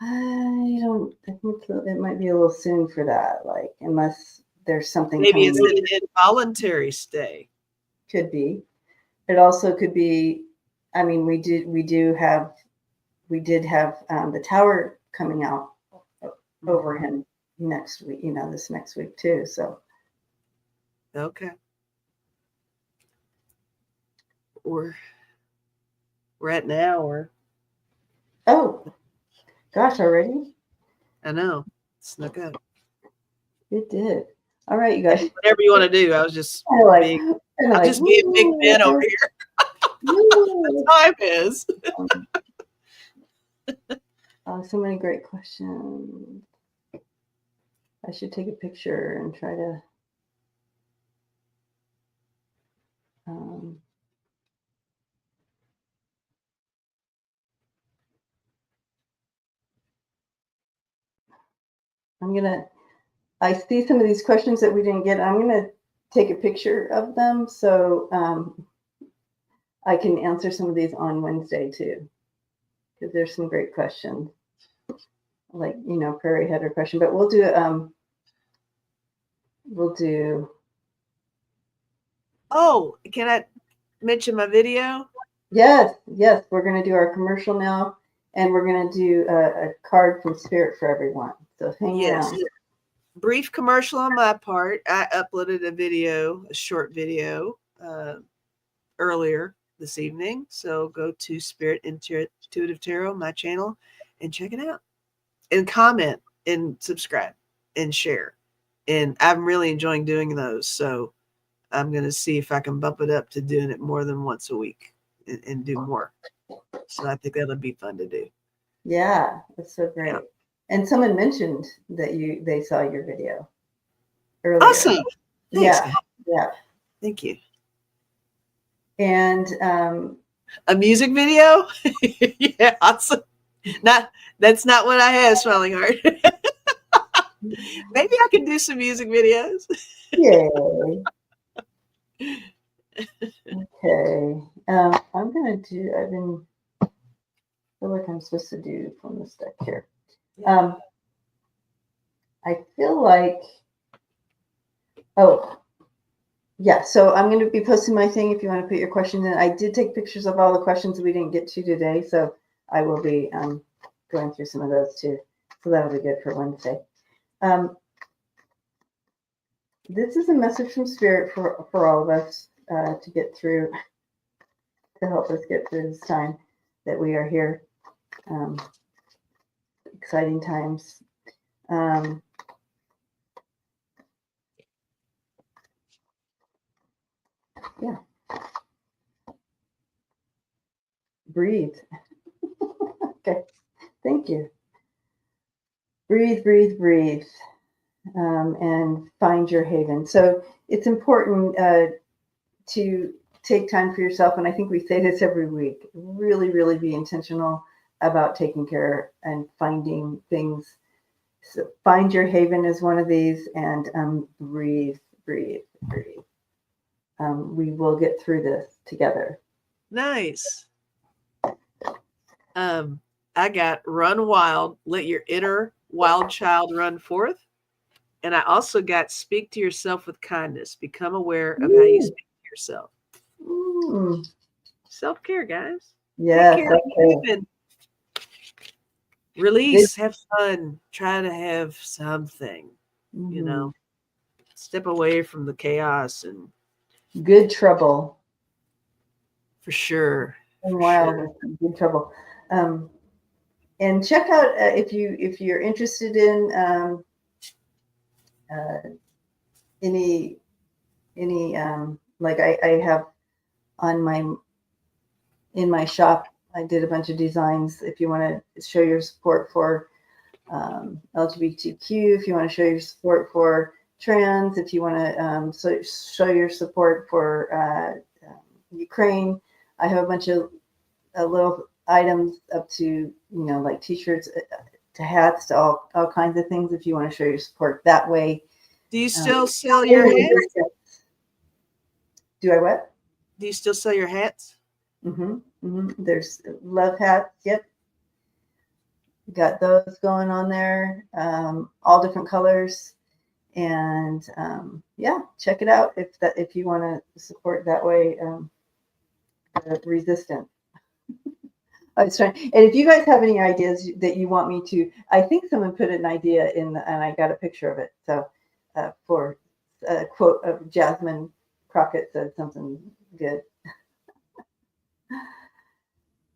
I think it might be a little soon for that. Like, unless there's something Maybe coming. it's an involuntary stay. Could be. It also could be. I mean, we did have the tower coming out over him next week. This next week too. So. Okay. We're at an hour. Oh, gosh, already? I know. Snuck up. It did. All right, you guys. Whatever you want to do. I was just being Big Ben over here. The time is. So many great questions. I should take a picture and try to. I see some of these questions that we didn't get. I'm gonna take a picture of them so I can answer some of these on Wednesday too, because there's some great questions, like prairie header question. But we'll do. Oh, can I mention my video? Yes, we're gonna do our commercial now, and we're gonna do a card from Spirit for everyone. So hang around. Brief commercial on my part. I uploaded a short video earlier this evening. So go to Spirit Intuitive Tarot, my channel, and check it out. And comment and subscribe and share. And I'm really enjoying doing those. So I'm going to see if I can bump it up to doing it more than once a week and do more. So I think that'll be fun to do. Yeah, that's so great. Yeah. And someone mentioned that they saw your video earlier. Awesome. Thanks, yeah. Thank you. And a music video? Yeah, awesome. That's not what I have, Smiling Heart. Maybe I can do some music videos. Yay. Okay. I'm gonna do. I feel like I'm supposed to do from this deck here. I feel like. Oh, yeah. So I'm going to be posting my thing if you want to put your questions in. I did take pictures of all the questions we didn't get to today, so I will be going through some of those too. So that'll be good for Wednesday. This is a message from Spirit for all of us to get through, to help us get through this time that we are here. Exciting times. Yeah. Breathe. Okay. Thank you. Breathe, breathe, breathe. And find your haven. So it's important to take time for yourself. And I think we say this every week. Really, really be intentional about taking care and finding things. So find your haven is one of these, and breathe, breathe, breathe. We will get through this together. Nice. I got run wild, let your inner wild child run forth. And I also got speak to yourself with kindness. Become aware of how you speak to yourself. Self-care, guys. Yeah. Release, have fun, try to have something, step away from the chaos and good trouble. For sure. Wow, good trouble. And check out if you're interested in any like I have in my shop, I did a bunch of designs. If you want to show your support for LGBTQ, if you want to show your support for trans, if you want to show your support for Ukraine, I have a bunch of little items up to, like t-shirts to hats to all kinds of things if you want to show your support that way. Do you still sell your hats? Do I what? Do you still sell your hats? There's love hats. Yep. Got those going on there. All different colors. And yeah, check it out if you want to support that way. Resistant. I was trying, and if you guys have any ideas that you want me to, I think someone put an idea in, and I got a picture of it. So, for a quote of Jasmine Crockett said something good.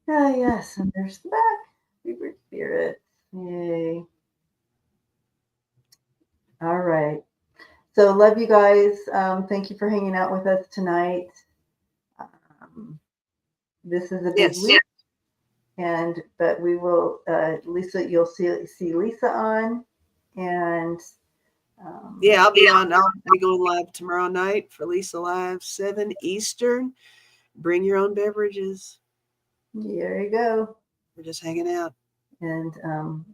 Ah, yes, and there's the back. Favorite spirits. Yay. All right. So, love you guys. Thank you for hanging out with us tonight. This is a big week. But we will, Lisa, you'll see Lisa on, and yeah, I'll be on. I'll be going live tomorrow night for Lisa Live, 7 Eastern. Bring your own beverages. There you go. We're just hanging out. And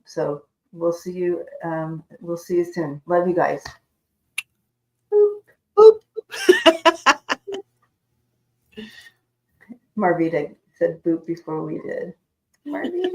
so we'll see you. We'll see you soon. Love you guys. Boop. Boop. Marvita said boop before we did. Marvita.